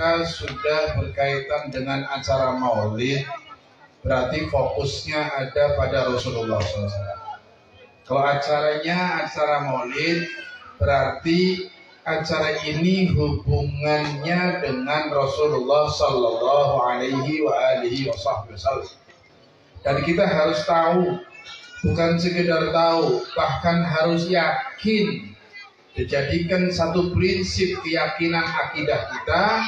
kita sudah berkaitan dengan acara maulid, berarti fokusnya ada pada Rasulullah SAW. Kalau acaranya acara maulid, berarti acara ini hubungannya dengan Rasulullah Sallallahu Alaihi Wasallam. Dan kita harus tahu, bukan sekedar tahu, bahkan harus yakin, dijadikan satu prinsip keyakinan akidah kita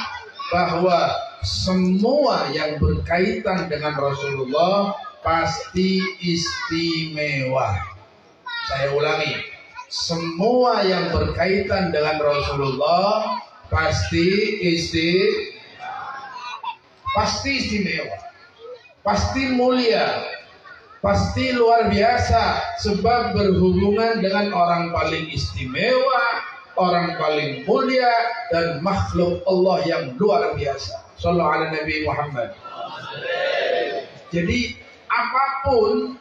bahwa semua yang berkaitan dengan Rasulullah pasti istimewa. Saya ulangi, semua yang berkaitan dengan Rasulullah pasti istimewa, pasti mulia, pasti luar biasa, sebab berhubungan dengan orang paling istimewa, orang paling mulia, dan makhluk Allah yang luar biasa. Sallallahu ala Nabi Muhammad. Jadi apapun,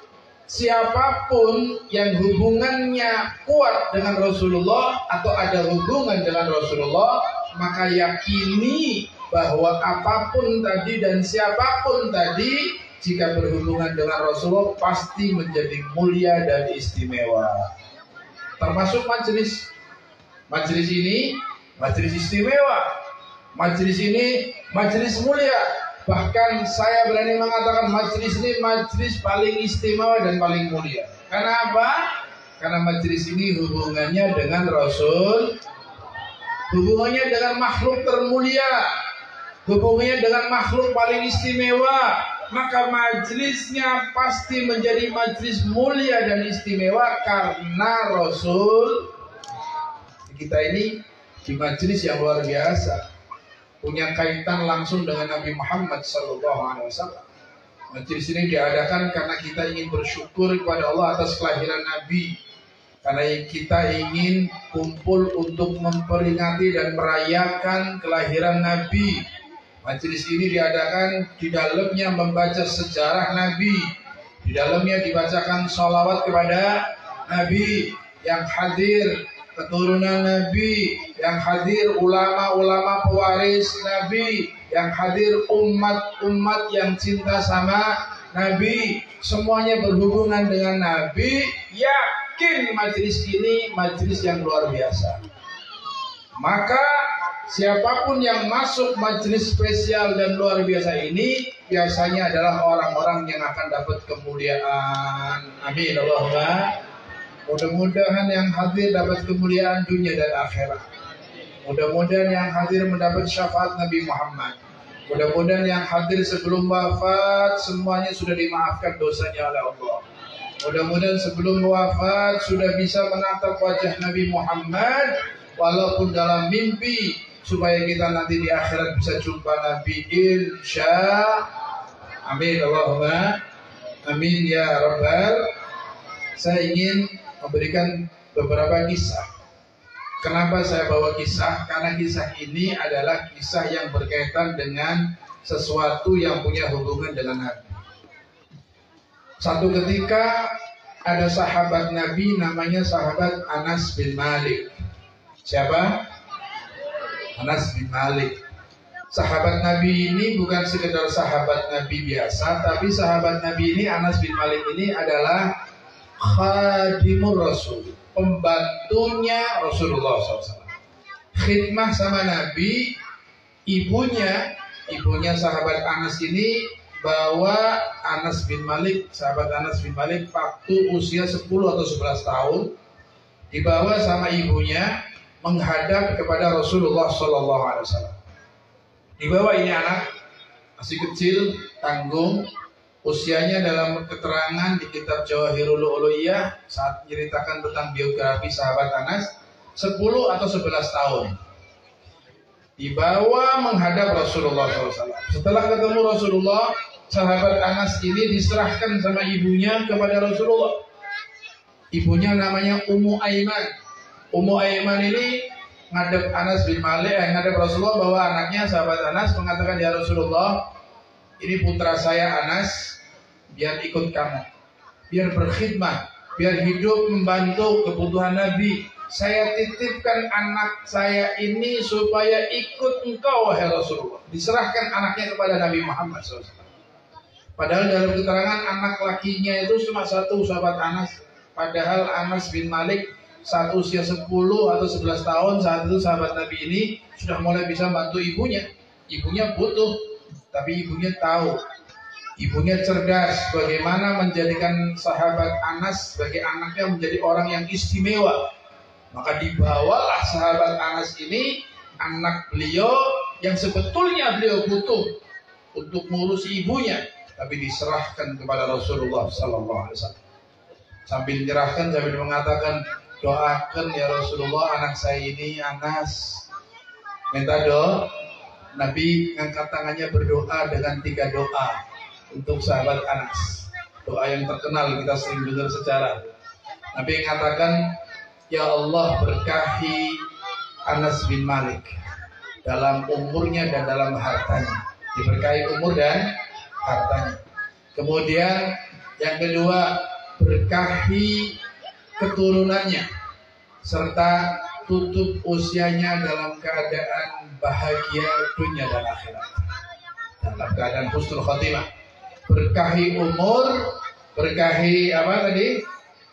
siapapun yang hubungannya kuat dengan Rasulullah atau ada hubungan dengan Rasulullah, maka yakini bahwa apapun tadi dan siapapun tadi, jika berhubungan dengan Rasulullah pasti menjadi mulia dan istimewa. Termasuk majelis ini majelis istimewa, majelis ini majelis mulia. Bahkan saya berani mengatakan majelis ini majelis paling istimewa dan paling mulia. Karena apa? Karena majelis ini hubungannya dengan Rasul, hubungannya dengan makhluk termulia, hubungannya dengan makhluk paling istimewa. Maka majelisnya pasti menjadi majelis mulia dan istimewa karena Rasul kita ini di majelis yang luar biasa, punya kaitan langsung dengan Nabi Muhammad SAW. Majelis ini diadakan karena kita ingin bersyukur kepada Allah atas kelahiran Nabi, karena kita ingin kumpul untuk memperingati dan merayakan kelahiran Nabi. Majelis ini diadakan di dalamnya membaca sejarah Nabi, di dalamnya dibacakan sholawat kepada Nabi, yang hadir keturunan Nabi, yang hadir ulama-ulama pewaris Nabi, yang hadir umat-umat yang cinta sama Nabi, semuanya berhubungan dengan Nabi. Yakin majelis ini majelis yang luar biasa. Maka siapapun yang masuk majelis spesial dan luar biasa ini biasanya adalah orang-orang yang akan dapat kemuliaan. Amin Allahumma. Mudah-mudahan yang hadir dapat kemuliaan dunia dan akhirat. Mudah-mudahan yang hadir mendapat syafaat Nabi Muhammad. Mudah-mudahan yang hadir sebelum wafat semuanya sudah dimaafkan dosanya oleh Allah. Mudah-mudahan sebelum wafat sudah bisa menatap wajah Nabi Muhammad walaupun dalam mimpi, supaya kita nanti di akhirat bisa jumpa Nabi insya. Amin Allahumma amin ya rabbal. Saya ingin memberikan beberapa kisah. Kenapa saya bawa kisah? Karena kisah ini adalah kisah yang berkaitan dengan sesuatu yang punya hubungan dengan Nabi. Satu ketika ada sahabat Nabi namanya sahabat Anas bin Malik. Siapa? Anas bin Malik. Sahabat Nabi ini bukan sekedar sahabat Nabi biasa, tapi sahabat Nabi ini, Anas bin Malik ini adalah khadimur Rasul, pembantunya Rasulullah SAW. Khidmah sama Nabi. Ibunya sahabat Anas ini bawa Anas bin Malik, sahabat Anas bin Malik waktu usia 10 atau 11 tahun, dibawa sama ibunya menghadap kepada Rasulullah SAW. Dibawa ini anak masih kecil, tanggung. Usianya dalam keterangan di kitab Jawahirul Uluwiyah saat menceritakan tentang biografi sahabat Anas 10 atau 11 tahun. Dibawa menghadap Rasulullah SAW. Setelah ketemu Rasulullah, sahabat Anas ini diserahkan sama ibunya kepada Rasulullah. Ibunya namanya Ummu Aiman. Ummu Aiman ini ngadep Anas bin Malik, ngadep Rasulullah, bahwa anaknya sahabat Anas mengatakan, ya Rasulullah, ini putra saya Anas, biar ikut kamu, biar berkhidmat, biar hidup membantu kebutuhan Nabi, saya titipkan anak saya ini supaya ikut engkau wahai Rasulullah. Diserahkan anaknya kepada Nabi Muhammad SAW. Padahal dalam keterangan anak lakinya itu cuma satu, sahabat Anas. Padahal Anas bin Malik satu usia 10 atau 11 tahun saat itu sahabat Nabi ini sudah mulai bisa bantu ibunya. Ibunya butuh, tapi ibunya tahu. Ibunya cerdas bagaimana menjadikan sahabat Anas sebagai anaknya menjadi orang yang istimewa. Maka dibawalah sahabat Anas ini, anak beliau yang sebetulnya beliau butuh untuk mengurusi ibunya, tapi diserahkan kepada Rasulullah SAW. Sambil menyerahkan, sambil mengatakan, doakan ya Rasulullah anak saya ini, Anas. Minta doa. Nabi angkat tangannya berdoa dengan 3 doa untuk sahabat Anas. Doa yang terkenal kita sering dengar sejarah. Nabi mengatakan, ya Allah berkahi Anas bin Malik dalam umurnya dan dalam hartanya. Diberkahi umur dan hartanya. Kemudian yang kedua, berkahi keturunannya serta tutup usianya dalam keadaan bahagia dunia dan akhirat, dalam keadaan husnul khotimah. Berkahi umur, berkahi apa tadi?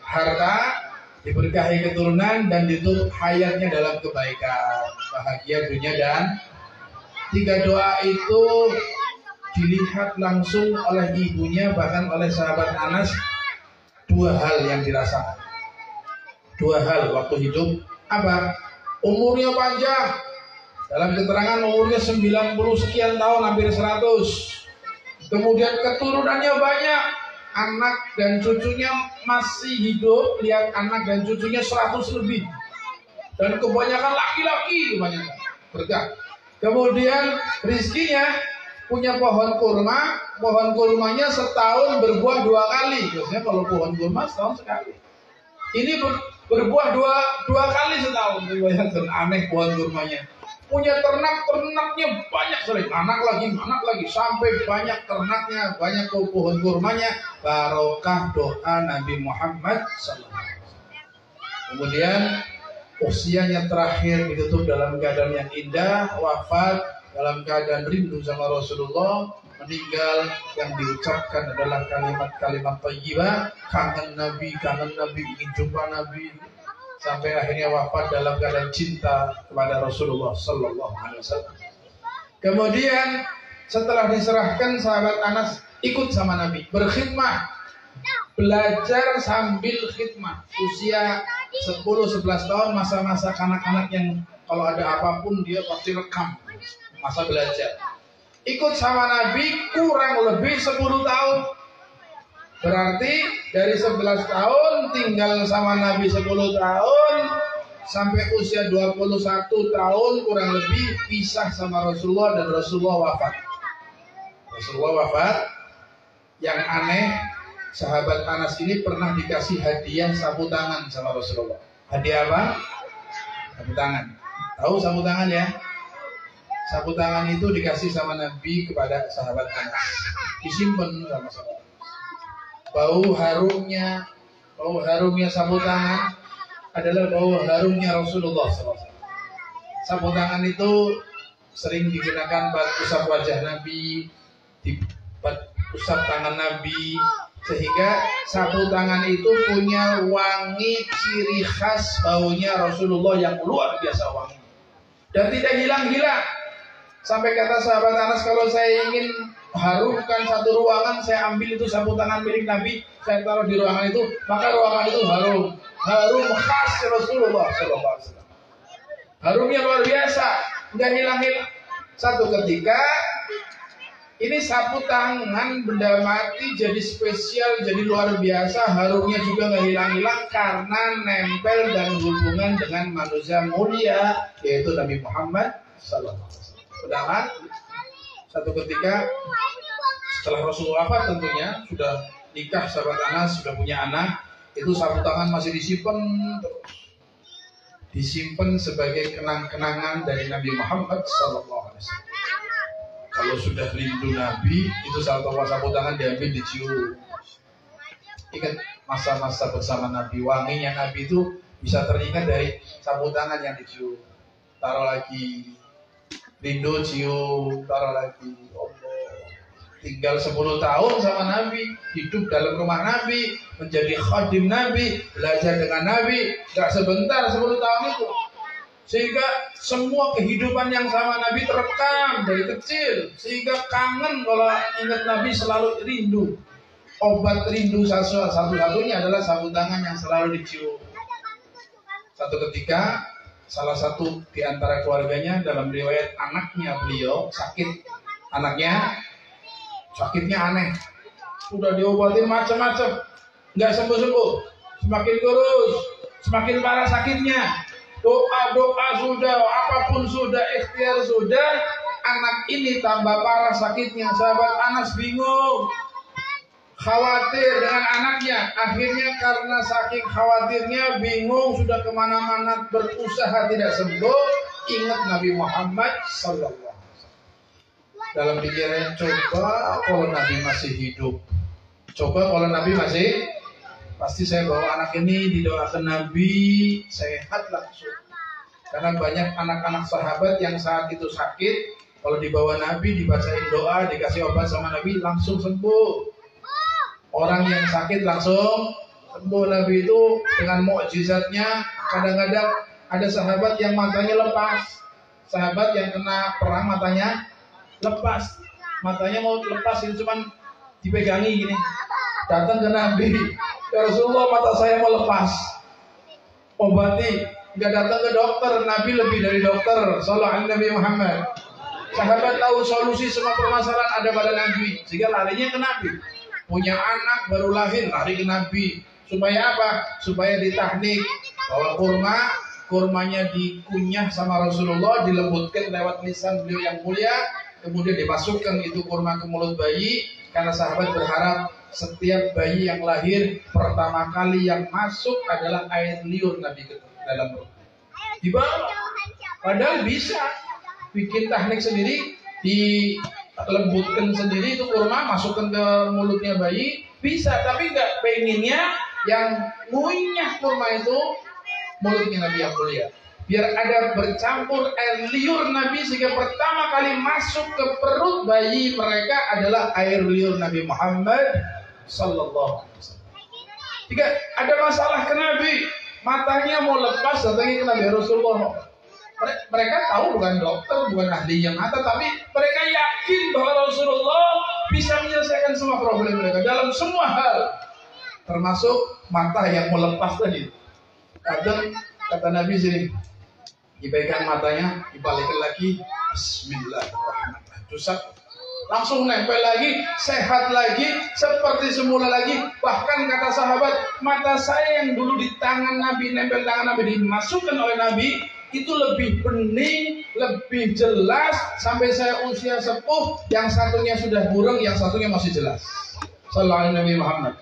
Harta, diberkahi keturunan, dan ditutup hayatnya dalam kebaikan, bahagia dunia dan 3 doa itu dilihat langsung oleh ibunya, bahkan oleh sahabat Anas. 2 hal yang dirasakan, 2 hal waktu hidup. Apa? Umurnya panjang. Dalam keterangan umurnya 90 sekian tahun, hampir 100. Kemudian keturunannya banyak, anak dan cucunya masih hidup. Lihat, anak dan cucunya 100 lebih. Dan kebanyakan laki-laki, kebanyakan berkah. Kemudian rizkinya punya pohon kurma. Pohon kurmanya setahun berbuah 2 kali. Biasanya kalau pohon kurma setahun sekali. Ini berbuah dua kali setahun. Bayangkan, aneh pohon kurmanya. Punya ternak, ternaknya banyak sekali. Anak lagi, sampai banyak ternaknya, banyak pohon kurmanya. Barokah doa Nabi Muhammad SAW. Kemudian usianya terakhir ditutup dalam keadaan yang indah, wafat dalam keadaan rindu sama Rasulullah. Meninggal yang diucapkan adalah kalimat-kalimat thayyibah, kangen Nabi, ingin jumpa Nabi, sampai akhirnya wafat dalam keadaan cinta kepada Rasulullah Sallallahu Alaihi Wasallam. Kemudian setelah diserahkan, sahabat Anas ikut sama Nabi, berkhidmah, belajar sambil khidmah. Usia 10-11 tahun, masa-masa kanak-kanak yang kalau ada apapun dia pasti rekam, masa belajar. Ikut sama Nabi kurang lebih 10 tahun. Berarti dari 11 tahun tinggal sama Nabi 10 tahun sampai usia 21 tahun kurang lebih pisah sama Rasulullah, dan Rasulullah wafat. Rasulullah wafat. Yang aneh, sahabat Anas ini pernah dikasih hadiah sapu tangan sama Rasulullah. Hadiah apa? Sapu tangan. Tahu sapu tangan ya? Sapu tangan itu dikasih sama Nabi kepada sahabat Anas, disimpan sama sahabat. Bau harumnya sapu tangan adalah bau harumnya Rasulullah SAW. Sapu tangan itu sering digunakan buat usap wajah Nabi, usap tangan Nabi, sehingga sapu tangan itu punya wangi ciri khas baunya Rasulullah yang luar biasa wangi dan tidak hilang-hilang. Sampai kata sahabat Anas, kalau saya ingin harumkan satu ruangan, saya ambil itu sapu tangan milik Nabi, saya taruh di ruangan itu, maka ruangan itu harum khas Rasulullah SAW. Harumnya luar biasa, nggak hilang-hilang. Satu ketika ini sapu tangan benda mati jadi spesial, jadi luar biasa, harumnya juga nggak hilang-hilang karena nempel dan hubungan dengan manusia mulia, yaitu Nabi Muhammad SAW. Sedangkan satu ketika setelah Rasulullah wafat, tentunya sudah nikah sahabat Anas, sudah punya anak, itu sapu tangan masih disimpan sebagai kenang-kenangan dari Nabi Muhammad SAW. Kalau sudah rindu Nabi, itu sapu tangan diambil, dicium. Ingat masa-masa bersama Nabi, wanginya Nabi itu Bisa teringat dari sapu tangan yang dicium, taruh lagi, rindu cium, taruh lagi. Allah, tinggal 10 tahun sama Nabi, hidup dalam rumah Nabi, menjadi khadim Nabi, belajar dengan Nabi, gak sebentar 10 tahun itu. Sehingga semua kehidupan yang sama Nabi terekam dari kecil, sehingga kangen kalau ingat Nabi, selalu rindu. Obat rindu satu-satunya adalah sapu tangan yang selalu dicium. Satu ketika salah satu di antara keluarganya, dalam riwayat anaknya beliau sakit, anaknya sakitnya aneh, sudah diobatin macam-macam, nggak sembuh-sembuh, semakin kurus, semakin parah sakitnya, doa sudah, apapun sudah, ikhtiar sudah, anak ini tambah parah sakitnya. Sahabat Anas bingung, khawatir dengan anaknya. Akhirnya karena saking khawatirnya, bingung, sudah kemana-mana berusaha tidak sembuh, ingat Nabi Muhammad SAW. Dalam pikirannya, coba kalau Nabi masih hidup, coba kalau Nabi masih, pasti saya bawa anak ini didoakan Nabi sehat langsung. Karena banyak anak-anak sahabat yang saat itu sakit, kalau dibawa Nabi, dibacain doa, dikasih obat sama Nabi, langsung sembuh. Orang yang sakit langsung sembuh. Nabi itu dengan mukjizatnya, kadang-kadang ada sahabat yang matanya lepas. Sahabat yang kena perang matanya lepas. Matanya mau lepas, itu cuman dipegangi gini. Datang ke Nabi, ya Rasulullah, mata saya mau lepas, obati. Gak datang ke dokter, Nabi lebih dari dokter. Sallallahu Nabi Muhammad. Sahabat tahu solusi semua permasalahan ada pada Nabi, sehingga larinya ke Nabi. Punya anak baru lahir, lari ke Nabi. Supaya apa? Supaya ditahnik. Bawa kurmanya dikunyah sama Rasulullah, dilembutkan lewat lisan beliau yang mulia, kemudian dimasukkan itu kurma ke mulut bayi. Karena sahabat berharap setiap bayi yang lahir pertama kali yang masuk adalah air liur Nabi ke dalam perut. Dibawa. Padahal bisa bikin tahnik sendiri, dilembutkan sendiri itu kurma, masukkan ke mulutnya bayi, bisa. Tapi nggak, pengennya yang ngunyah kurma itu mulutnya Nabi yang mulia, biar ada bercampur air liur Nabi, sehingga pertama kali masuk ke perut bayi mereka adalah air liur Nabi Muhammad Sallallahu Alaihi Wasallam. Jika ada masalah ke Nabi, matanya mau lepas, datangnya ke Nabi Rasulullah. Mereka tahu bukan dokter, bukan ahli yang mata, tapi mereka yakin bahwa Rasulullah bisa menyelesaikan semua problem mereka dalam semua hal, termasuk mata yang mau lepas tadi. Kadang kata Nabi sini, dipegang matanya, dibalikin lagi, Bismillahirrahmanirrahim, tusuk, langsung nempel lagi, sehat lagi, seperti semula lagi. Bahkan kata sahabat, mata saya yang dulu di tangan Nabi, nempel tangan Nabi, dimasukkan oleh Nabi, itu lebih bening, lebih jelas, sampai saya usia sepuh, yang satunya sudah burung, yang satunya masih jelas. Sallallahu alaihi Nabi Muhammad.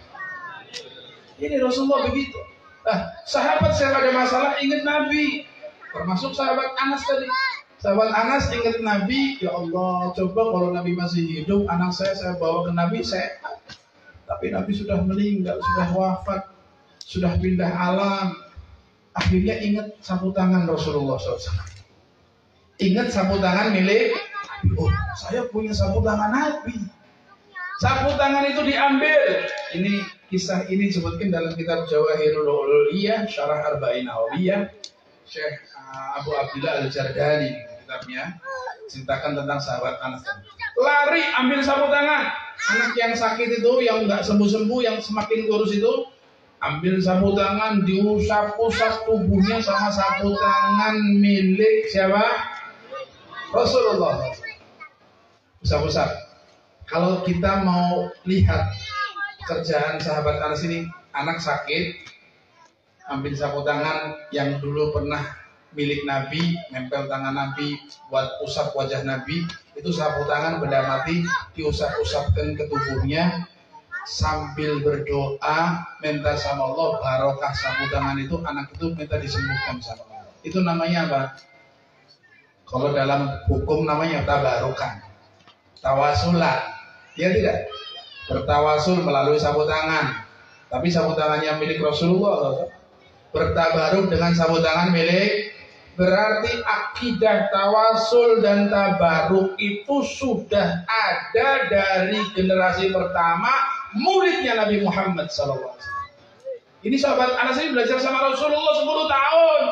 Ini Rasulullah begitu. Nah, sahabat saya ada masalah ingat Nabi, termasuk sahabat Anas tadi. Sahabat Anas ingat Nabi, ya Allah, coba kalau Nabi masih hidup, anak saya bawa ke Nabi sehat. Tapi Nabi sudah meninggal, sudah wafat, sudah pindah alam. Akhirnya ingat sapu tangan Rasulullah SAW. Ingat sapu tangan milik, oh, saya punya sapu tangan Nabi. Sapu tangan itu diambil. Ini kisah ini disebutkan dalam kitab Jawahirul Uliyah, Syarah Arba'in Awliyah, Syekh Abu Abdullah Al-Jardani, kitabnya ceritakan tentang sahabat Anas. Lari ambil sapu tangan. Anak yang sakit itu, yang nggak sembuh-sembuh, yang semakin kurus itu, ambil sapu tangan, diusap-usap tubuhnya sama sapu tangan milik siapa? Rasulullah. Usap-usap. Kalau kita mau lihat kerjaan sahabat Anas ini, anak sakit, ambil sapu tangan yang dulu pernah milik Nabi, nempel tangan Nabi buat usap wajah Nabi, itu sapu tangan benda mati, diusap-usapkan ke tubuhnya, sambil berdoa, minta sama Allah barokah sapu tangan itu, anak itu minta disembuhkan sama Allah. Itu namanya apa? Kalau dalam hukum namanya tabarukan, tawasulan, ya tidak? Bertawasul melalui sapu tangan. Tapi sapu tangannya milik Rasulullah, bertabaruk dengan sapu tangan milik. Berarti akidah tawasul dan tabaruk itu sudah ada dari generasi pertama muridnya Nabi Muhammad SAW. Ini sahabat Anas ini belajar sama Rasulullah 10 tahun.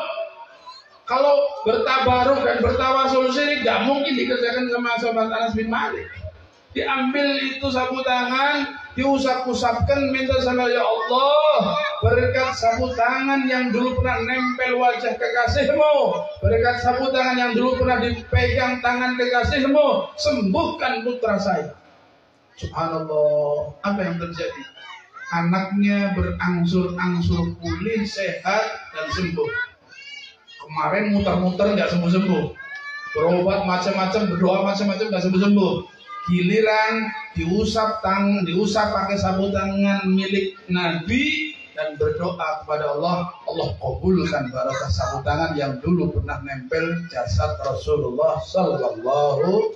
Kalau bertabaruk dan bertawasul syirik gak mungkin dikerjakan sama sahabat Anas bin Malik. Diambil itu sapu tangan, diusap-usapkan, minta sama ya Allah, berkat sapu tangan yang dulu pernah nempel wajah kekasihmu, berkat sapu tangan yang dulu pernah dipegang tangan kekasihmu, sembuhkan putra saya. Subhanallah, apa yang terjadi? Anaknya berangsur-angsur pulih, sehat dan sembuh. Kemarin muter-muter nggak sembuh-sembuh, berobat macam-macam, berdoa macam-macam nggak sembuh-sembuh. Giliran diusap pakai sapu tangan milik Nabi dan berdoa kepada Allah, Allah kabulkan barokah sapu tangan yang dulu pernah nempel jasad Rasulullah Sallallahu.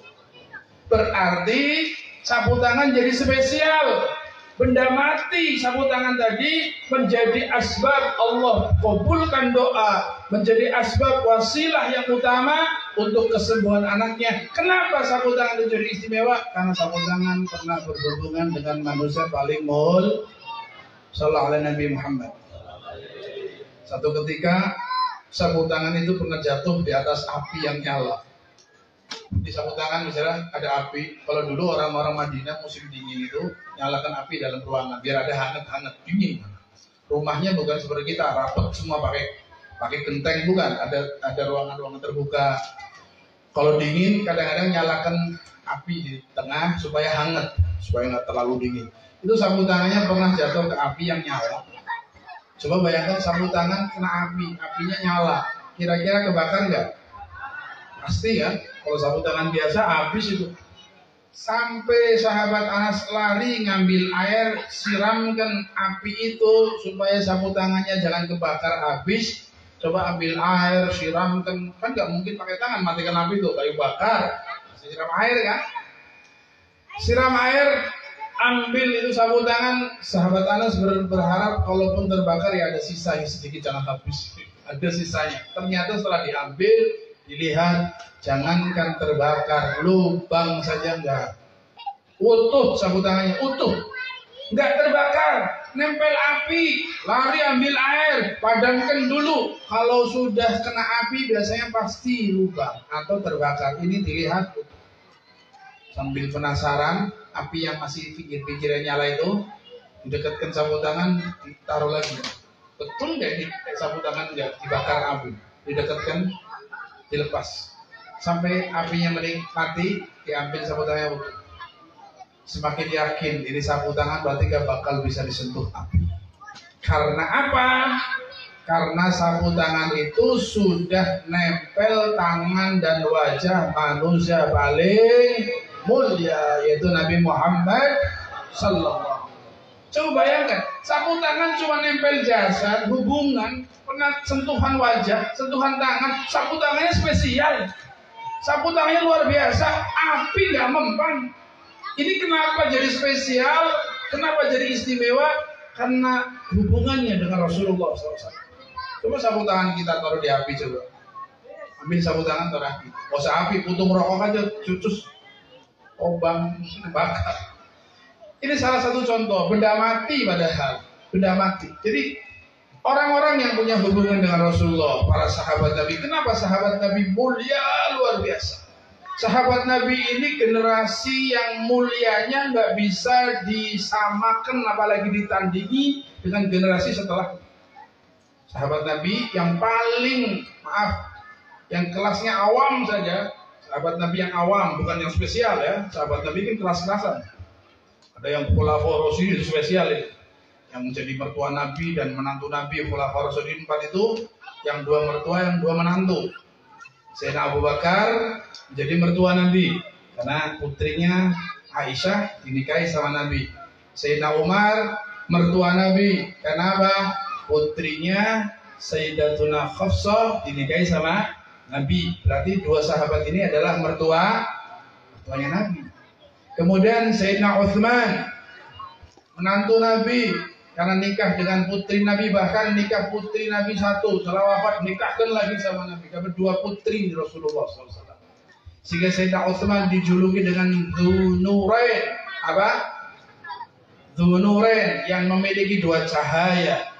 Berarti sapu tangan jadi spesial. Benda mati sapu tangan tadi menjadi asbab Allah kabulkan doa, menjadi asbab wasilah yang utama untuk kesembuhan anaknya. Kenapa sapu tangan itu jadi istimewa? Karena sapu tangan pernah berhubungan dengan manusia paling mulia, sallallahu alaihi Nabi Muhammad. Satu ketika sapu tangan itu pernah jatuh di atas api yang nyala. Di sapu tangan misalnya ada api. Kalau dulu orang-orang Madinah musim dingin itu nyalakan api dalam ruangan biar ada hangat-hangat, dingin. Rumahnya bukan seperti kita rapat semua pakai genteng, bukan. Ada ruangan-ruangan terbuka. Kalau dingin kadang-kadang nyalakan api di tengah supaya hangat, supaya nggak terlalu dingin. Itu sapu tangannya pernah jatuh ke api yang nyala. Coba bayangkan sapu tangan kena api, apinya nyala. Kira-kira kebakar nggak? Pasti ya. Kalau sapu tangan biasa habis itu. Sampai sahabat Anas lari ngambil air, siramkan api itu supaya sapu tangannya jangan kebakar habis. Coba ambil air, siramkan, kan nggak mungkin pakai tangan matikan api itu, kayu bakar. Siram air kan? Siram air, ambil itu sapu tangan. Sahabat Anas berharap kalaupun terbakar ya ada sisanya sedikit, jangan habis. Ada sisanya. Ternyata setelah diambil, dilihat, jangankan terbakar, lubang saja enggak. Utuh sapu tangannya, utuh. Enggak terbakar, nempel api, lari ambil air, padamkan dulu. Kalau sudah kena api biasanya pasti lubang atau terbakar. Ini dilihat utuh. Sambil penasaran, api yang masih pikir-pikirnya nyala itu, didekatkan sapu tangan, ditaruh lagi. Betul enggak ini sapu tangan enggak dibakar api? Didekatkan, dilepas sampai apinya mati, diambil sapu tangannya. Semakin yakin ini sapu tangan berarti gak bakal bisa disentuh api. Karena apa? Karena sapu tangan itu sudah nempel tangan dan wajah manusia paling mulia, yaitu Nabi Muhammad Sallallahu. Coba bayangkan, sapu tangan cuma nempel jasad, hubungan, pernah sentuhan wajah, sentuhan tangan, sapu tangannya spesial. Sapu tangannya luar biasa, api gak mempan. Ini kenapa jadi spesial? Kenapa jadi istimewa? Karena hubungannya dengan Rasulullah SAW. Coba sapu tangan kita taruh di api coba. Ambil sapu tangan taruh api. Gak usah api, putung rokok aja, cucus, obang, bakar. Ini salah satu contoh, benda mati padahal, benda mati. Jadi orang-orang yang punya hubungan dengan Rasulullah, para sahabat Nabi, kenapa sahabat Nabi mulia luar biasa? Sahabat Nabi ini generasi yang mulianya nggak bisa disamakan, apalagi ditandingi dengan generasi setelah. Sahabat Nabi yang paling, yang kelasnya awam saja, sahabat Nabi yang awam, bukan yang spesial ya. Sahabat Nabi kan kelas-kelasan. Ada yang khulafaur rasyidin itu spesial itu, yang menjadi mertua Nabi dan menantu Nabi. Khulafaur rasyidin 4 itu, yang 2 mertua, yang 2 menantu. Sayyidina Abu Bakar menjadi mertua Nabi karena putrinya Aisyah dinikahi sama Nabi. Sayyidina Umar mertua Nabi karena apa? Putrinya Sayyidatuna Hafsah dinikahi sama Nabi. Berarti 2 sahabat ini adalah mertuanya Nabi. Kemudian Sayyidina Utsman menantu Nabi Karena nikah dengan putri Nabi, bahkan nikah putri Nabi satu, setelah wafat nikahkan lagi sama Nabi. Karena dua putri Rasulullah SAW. Sehingga Sayyidina Utsman dijuluki dengan Dzunurain. Apa? Dzunurain, yang memiliki dua cahaya.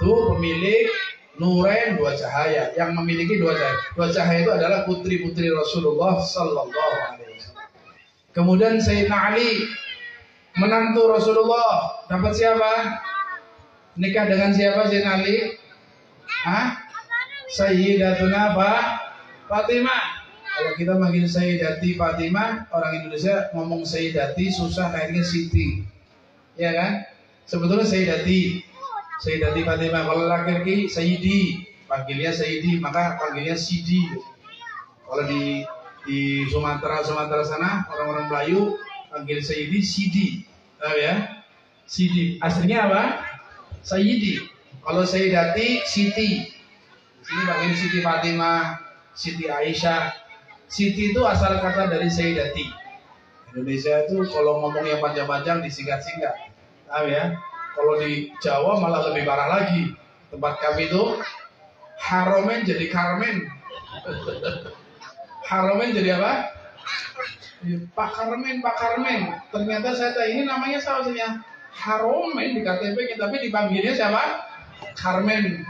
Dzu pemilik, Nurain dua cahaya. Yang memiliki dua cahaya. Dua cahaya itu adalah putri-putri Rasulullah SAW. Kemudian Sayyidina Ali, menantu Rasulullah, dapat siapa? Nikah dengan siapa Sayyidina Ali? Sayyidatuna Fatimah. Kalau kita manggil Sayyidati Fatimah, orang Indonesia ngomong Sayyidati susah, kayaknya Siti. Ya kan? Sebetulnya Sayyidati Fatimah. Kalau laki-laki Sayyidi, panggilnya Sayyidi, maka panggilnya Sidi. Kalau di Sumatera sana, orang-orang Melayu panggil Sayyidi Sidi. Tahu ya? Sidi. Aslinya apa? Sayyidi. Kalau Sayyidati Siti. Sini panggil Siti Fatimah, Siti Aisyah. Siti itu asal kata dari Sayyidati. Indonesia itu kalau ngomong yang panjang-panjang disingkat-singkat. Tahu ya? Kalau di Jawa malah lebih parah lagi. Tempat kami itu Haromen jadi Karmen. Haromen jadi apa? Pak Karmen. Ternyata saya tahu ini namanya salah Haromen di KTP, tapi dipanggilnya siapa? Karmen.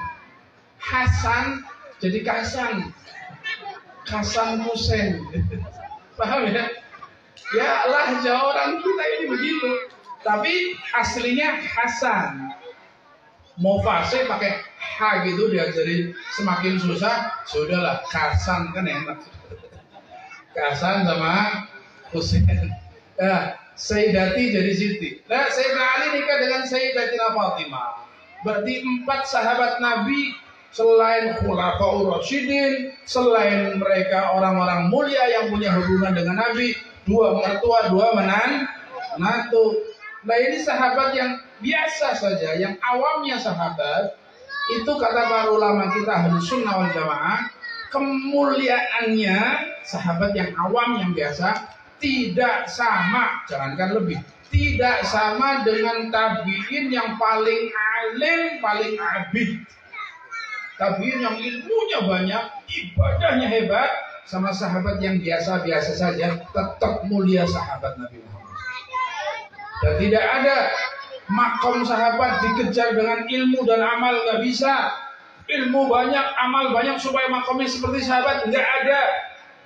Hasan jadi Kasan. Kasan Hussein. Paham ya? Ya lah, Jawa orang kita ini begitu. Tapi aslinya Hasan. Mau fase pakai H gitu diajarin, semakin susah. Sudahlah, Kasan kan enak. Kasan sama Hussein. Nah, Sayyidati jadi Siti. Nah, Sayyidina Ali nikah dengan Sayyidatina Fatimah. Berarti 4 sahabat Nabi selain Khulafaur Rasyidin, selain mereka orang-orang mulia yang punya hubungan dengan Nabi, 2 mertua, 2 menantu. Nah, ini sahabat yang biasa saja, yang awamnya sahabat. Itu kata para ulama kita Ahlus Sunnah wal Jamaah, kemuliaannya sahabat yang awam yang biasa tidak sama, jangankan lebih, tidak sama dengan tabi'in yang paling alim, paling abid. Tabi'in yang ilmunya banyak, ibadahnya hebat, sama sahabat yang biasa-biasa saja, tetap mulia sahabat Nabi Muhammad. Dan tidak ada makom sahabat dikejar dengan ilmu dan amal, nggak bisa. Ilmu banyak, amal banyak supaya makomnya seperti sahabat, nggak ada.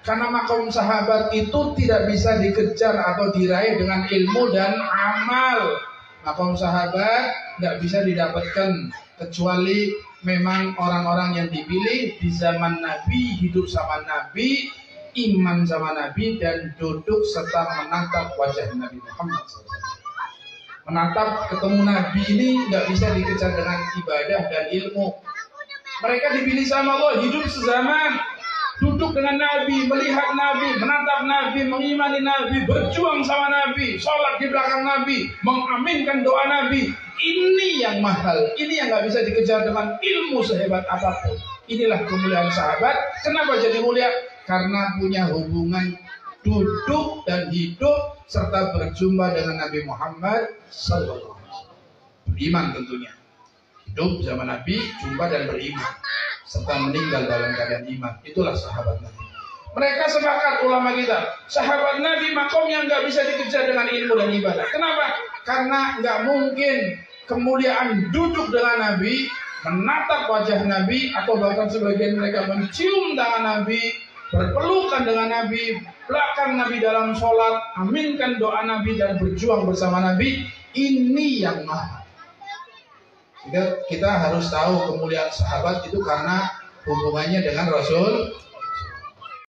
Karena makom sahabat itu tidak bisa dikejar atau diraih dengan ilmu dan amal. Makom sahabat nggak bisa didapatkan kecuali memang orang-orang yang dipilih di zaman Nabi, hidup sama Nabi, iman sama Nabi, dan duduk serta menatap wajah Nabi Muhammad SAW. Menatap ketemu Nabi ini nggak bisa dikejar dengan ibadah dan ilmu. Mereka dipilih sama Allah, hidup sezaman, duduk dengan Nabi, melihat Nabi, menatap Nabi, mengimani Nabi, berjuang sama Nabi, sholat di belakang Nabi, mengaminkan doa Nabi. Ini yang mahal, ini yang nggak bisa dikejar dengan ilmu sehebat apapun. Inilah kemuliaan sahabat. Kenapa jadi mulia? Karena punya hubungan duduk dan hidup serta berjumpa dengan Nabi Muhammad SAW. Beriman tentunya. Hidup zaman Nabi, jumpa dan beriman, serta meninggal dalam keadaan iman. Itulah sahabat Nabi. Mereka sepakat, ulama kita, sahabat Nabi makomnya nggak bisa dikejar dengan ilmu dan ibadah. Kenapa? Karena nggak mungkin kemuliaan duduk dengan Nabi, menatap wajah Nabi, atau bahkan sebagian mereka mencium tangan Nabi, berpelukan dengan Nabi, belakang Nabi dalam sholat, aminkan doa Nabi, dan berjuang bersama Nabi. Ini yang mahal. Kita harus tahu kemuliaan sahabat itu karena hubungannya dengan Rasul